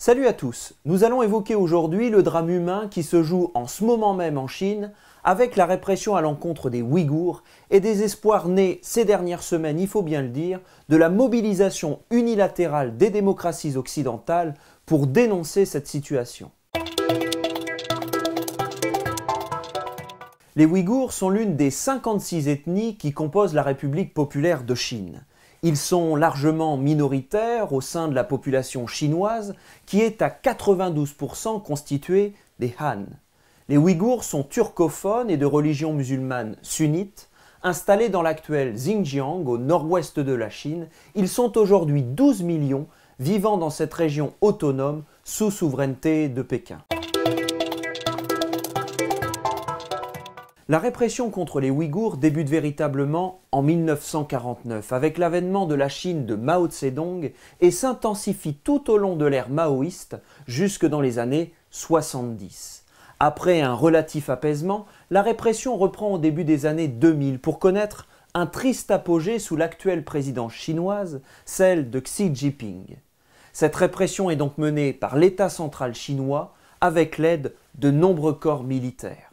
Salut à tous, nous allons évoquer aujourd'hui le drame humain qui se joue en ce moment même en Chine avec la répression à l'encontre des Ouïghours et des espoirs nés ces dernières semaines, il faut bien le dire, de la mobilisation unilatérale des démocraties occidentales pour dénoncer cette situation. Les Ouïghours sont l'une des 56 ethnies qui composent la République populaire de Chine. Ils sont largement minoritaires au sein de la population chinoise qui est à 92% constituée des Han. Les Ouïghours sont turcophones et de religion musulmane sunnite. Installés dans l'actuel Xinjiang au nord-ouest de la Chine, ils sont aujourd'hui 12 millions vivant dans cette région autonome sous souveraineté de Pékin. La répression contre les Ouïghours débute véritablement en 1949 avec l'avènement de la Chine de Mao Tse-tung et s'intensifie tout au long de l'ère maoïste jusque dans les années 70. Après un relatif apaisement, la répression reprend au début des années 2000 pour connaître un triste apogée sous l'actuelle présidence chinoise, celle de Xi Jinping. Cette répression est donc menée par l'État central chinois avec l'aide de nombreux corps militaires.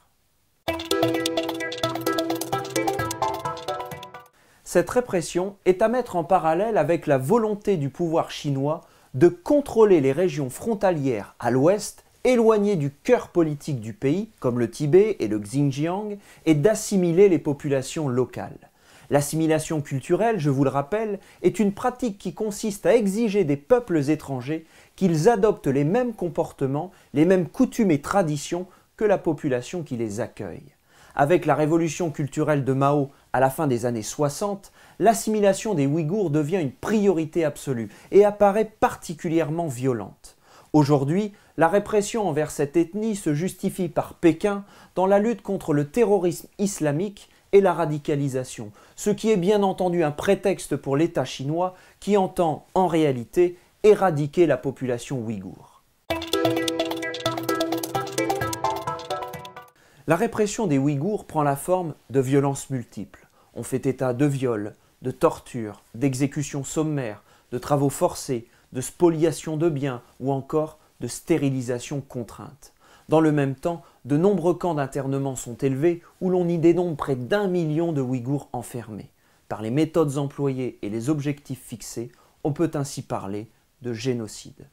Cette répression est à mettre en parallèle avec la volonté du pouvoir chinois de contrôler les régions frontalières à l'ouest, éloignées du cœur politique du pays, comme le Tibet et le Xinjiang, et d'assimiler les populations locales. L'assimilation culturelle, je vous le rappelle, est une pratique qui consiste à exiger des peuples étrangers qu'ils adoptent les mêmes comportements, les mêmes coutumes et traditions que la population qui les accueille. Avec la révolution culturelle de Mao à la fin des années 60, l'assimilation des Ouïghours devient une priorité absolue et apparaît particulièrement violente. Aujourd'hui, la répression envers cette ethnie se justifie par Pékin dans la lutte contre le terrorisme islamique et la radicalisation, ce qui est bien entendu un prétexte pour l'État chinois qui entend en réalité éradiquer la population ouïghour. La répression des Ouïghours prend la forme de violences multiples. On fait état de viols, de tortures, d'exécutions sommaires, de travaux forcés, de spoliation de biens ou encore de stérilisation contrainte. Dans le même temps, de nombreux camps d'internement sont élevés où l'on y dénombre près d'1 million de Ouïghours enfermés. Par les méthodes employées et les objectifs fixés, on peut ainsi parler de génocide.